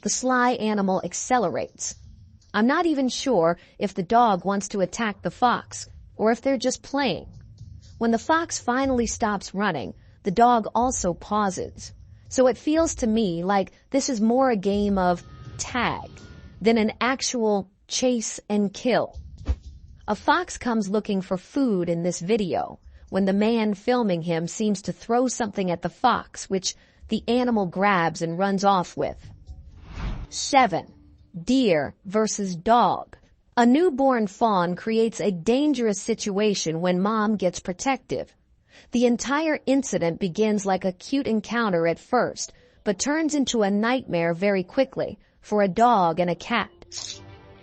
the sly animal accelerates. I'm not even sure if the dog wants to attack the fox or if they're just playing. When the fox finally stops running, the dog also pauses. So it feels to me like this is more a game of tag than an actual chase and kill. A fox comes looking for food in this video when the man filming him seems to throw something at the fox, which the animal grabs and runs off with. 7. Deer versus dog. A newborn fawn creates a dangerous situation when mom gets protective. The entire incident begins like a cute encounter at first, but turns into a nightmare very quickly for a dog and a cat.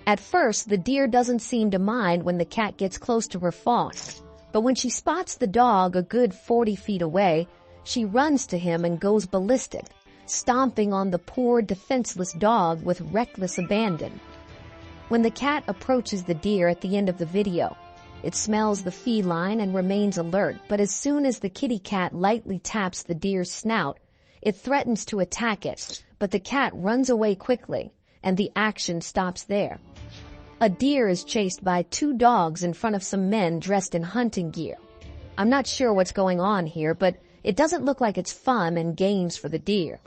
At first, the deer doesn't seem to mind when the cat gets close to her fawn, but when she spots the dog a good 40 feet away, she runs to him and goes ballistic, stomping on the poor defenseless dog with reckless abandon. When the cat approaches the deer at the end of the video, it smells the feline and remains alert, but as soon as the kitty cat lightly taps the deer's snout, it threatens to attack it, but the cat runs away quickly, and the action stops there. A deer is chased by 2 dogs in front of some men dressed in hunting gear. I'm not sure what's going on here, but it doesn't look like it's fun and games for the deer.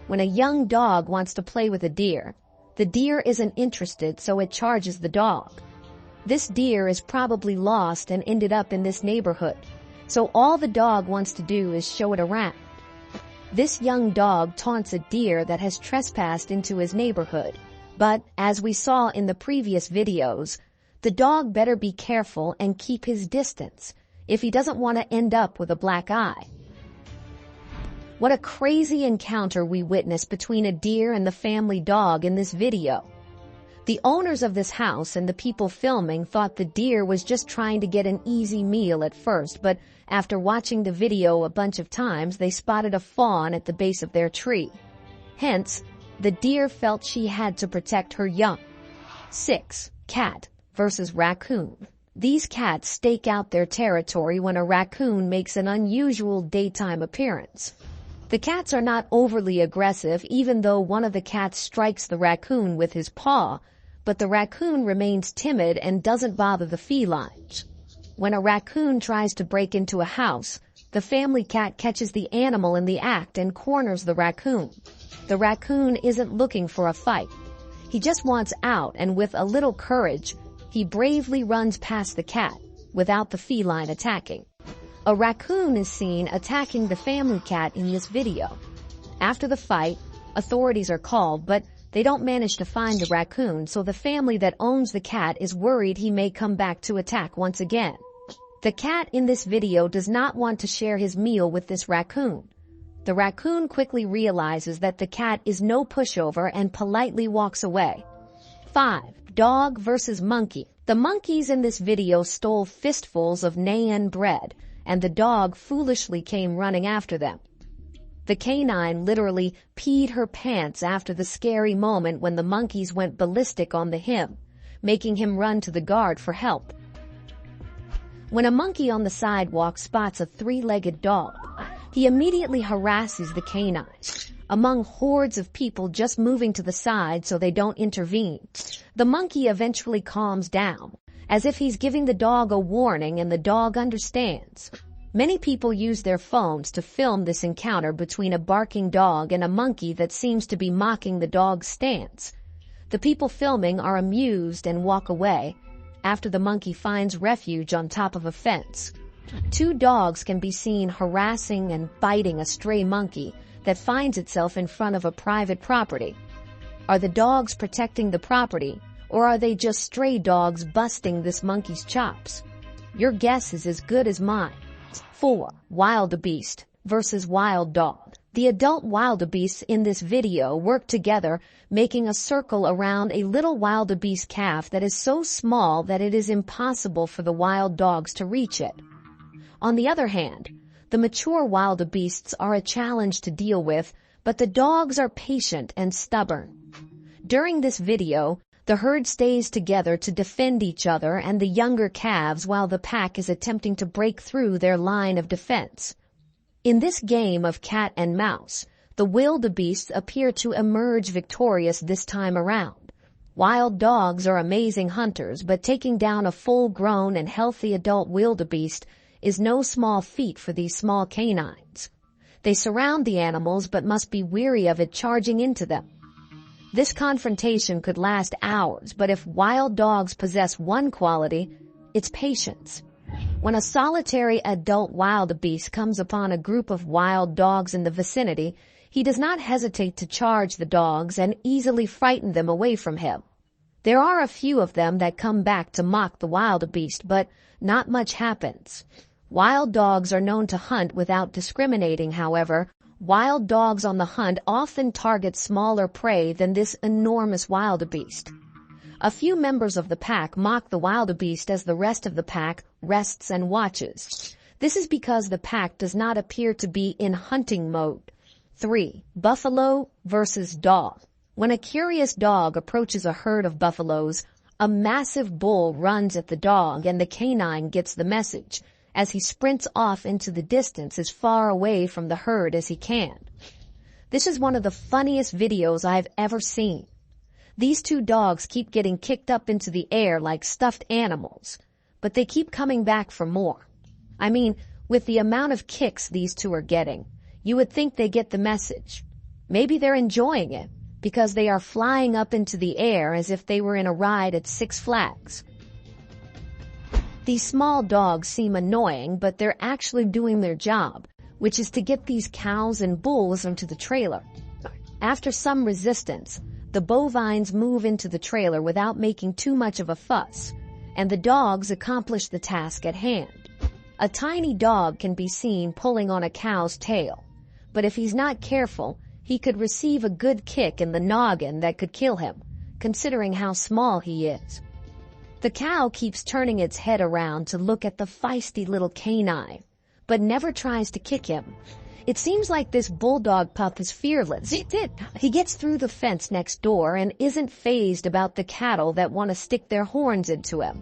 When a young dog wants to play with a deer, the deer isn't interested, so it charges the dog. This deer is probably lost and ended up in this neighborhood, so all the dog wants to do is show it around. This young dog taunts a deer that has trespassed into his neighborhood, but as we saw in the previous videos, the dog better be careful and keep his distance if he doesn't want to end up with a black eye. What a crazy encounter we witnessed between a deer and the family dog in this video. The owners of this house and the people filming thought the deer was just trying to get an easy meal at first, but after watching the video a bunch of times, they spotted a fawn at the base of their tree. Hence, the deer felt she had to protect her young. 6. Cat versus raccoon. These cats stake out their territory when a raccoon makes an unusual daytime appearance. The cats are not overly aggressive, even though one of the cats strikes the raccoon with his paw, but the raccoon remains timid and doesn't bother the felines. When a raccoon tries to break into a house, the family cat catches the animal in the act and corners the raccoon. The raccoon isn't looking for a fight. He just wants out, and with a little courage, he bravely runs past the cat without the feline attacking. A raccoon is seen attacking the family cat in this video. After the fight, authorities are called, but they don't manage to find the raccoon, so the family that owns the cat is worried he may come back to attack once again. The cat in this video does not want to share his meal with this raccoon. The raccoon quickly realizes that the cat is no pushover and politely walks away. 5. Dog versus monkey. The monkeys in this video stole fistfuls of Naan bread, and the dog foolishly came running after them. The canine literally peed her pants after the scary moment when the monkeys went ballistic on him, making him run to the guard for help. When a monkey on the sidewalk spots a 3-legged dog, he immediately harasses the canine. Among hordes of people just moving to the side so they don't intervene, the monkey eventually calms down, as if he's giving the dog a warning, and the dog understands. Many people use their phones to film this encounter between a barking dog and a monkey that seems to be mocking the dog's stance. The people filming are amused and walk away after the monkey finds refuge on top of a fence. 2 dogs can be seen harassing and biting a stray monkey that finds itself in front of a private property. Are the dogs protecting the property, or are they just stray dogs busting this monkey's chops? Your guess is as good as mine. 4. Wildebeest versus wild dog. The adult wildebeests in this video work together, making a circle around a little wildebeest calf that is so small that it is impossible for the wild dogs to reach it. On the other hand, the mature wildebeests are a challenge to deal with, but the dogs are patient and stubborn. During this video, the herd stays together to defend each other and the younger calves while the pack is attempting to break through their line of defense. In this game of cat and mouse, The wildebeests appear to emerge victorious this time around. Wild dogs are amazing hunters, but taking down a full-grown and healthy adult wildebeest is no small feat for these small canines. They surround the animals but must be wary of it charging into them. This confrontation could last hours, but if wild dogs possess one quality, it's patience. When a solitary adult wildebeest comes upon a group of wild dogs in the vicinity, he does not hesitate to charge the dogs and easily frighten them away from him. There are a few of them that come back to mock the wildebeest, but not much happens. Wild dogs are known to hunt without discriminating, however. Wild dogs on the hunt often target smaller prey than this enormous wildebeest. A few members of the pack mock the wildebeest as the rest of the pack rests and watches. This is because the pack does not appear to be in hunting mode. 3. Buffalo versus dog. When a curious dog approaches a herd of buffaloes, a massive bull runs at the dog and the canine gets the message, as he sprints off into the distance as far away from the herd as he can. This is one of the funniest videos I've ever seen. These two dogs keep getting kicked up into the air like stuffed animals, but they keep coming back for more. I mean, with the amount of kicks these two are getting, you would think they get the message. Maybe they're enjoying it, because they are flying up into the air as if they were in a ride at Six Flags. These small dogs seem annoying, but they're actually doing their job, which is to get these cows and bulls into the trailer. After some resistance, the bovines move into the trailer without making too much of a fuss, and the dogs accomplish the task at hand. A tiny dog can be seen pulling on a cow's tail, but if he's not careful, he could receive a good kick in the noggin that could kill him, considering how small he is. The cow keeps turning its head around to look at the feisty little canine, but never tries to kick him. It seems like this bulldog pup is fearless. He gets through the fence next door and isn't fazed about the cattle that want to stick their horns into him.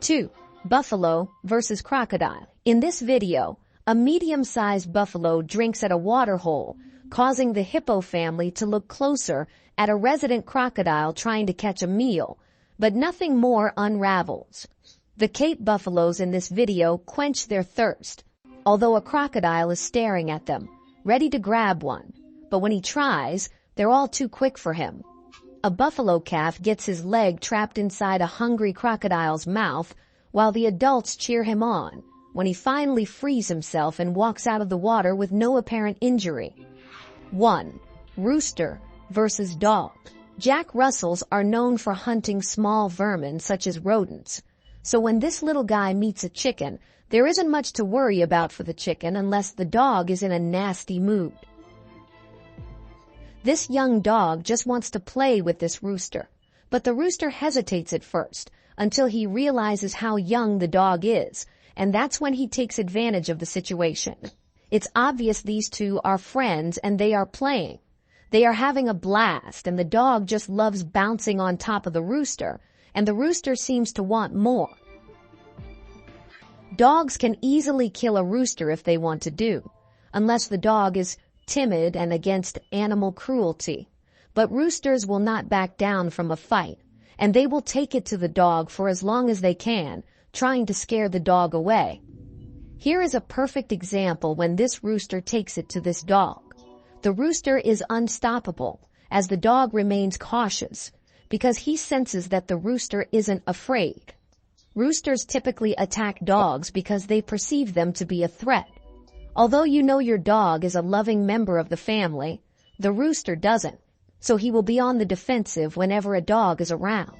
2. Buffalo versus crocodile. In this video, a medium-sized buffalo drinks at a water hole, causing the hippo family to look closer at a resident crocodile trying to catch a meal, but nothing more unravels. The Cape buffaloes in this video quench their thirst, although a crocodile is staring at them, ready to grab one, but when he tries, they're all too quick for him. A buffalo calf gets his leg trapped inside a hungry crocodile's mouth, while the adults cheer him on, when he finally frees himself and walks out of the water with no apparent injury. 1. Rooster versus dog. Jack Russells are known for hunting small vermin such as rodents. So when this little guy meets a chicken, there isn't much to worry about for the chicken unless the dog is in a nasty mood. This young dog just wants to play with this rooster, but the rooster hesitates at first until he realizes how young the dog is, and that's when he takes advantage of the situation. It's obvious these two are friends and they are playing. They are having a blast, and the dog just loves bouncing on top of the rooster, and the rooster seems to want more. Dogs can easily kill a rooster if they want to do, unless the dog is timid and against animal cruelty. But roosters will not back down from a fight, and they will take it to the dog for as long as they can, trying to scare the dog away. Here is a perfect example when this rooster takes it to this dog. The rooster is unstoppable, as the dog remains cautious, because he senses that the rooster isn't afraid. Roosters typically attack dogs because they perceive them to be a threat. Although you know your dog is a loving member of the family, the rooster doesn't, so he will be on the defensive whenever a dog is around.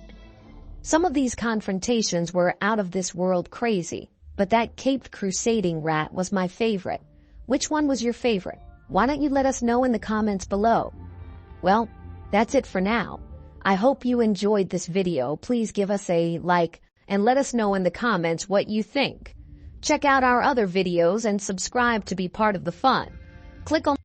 Some of these confrontations were out of this world crazy, but that caped crusading rat was my favorite. Which one was your favorite? Why don't you let us know in the comments below? Well, that's it for now. I hope you enjoyed this video. Please give us a like and let us know in the comments what you think. Check out our other videos and subscribe to be part of the fun. Click on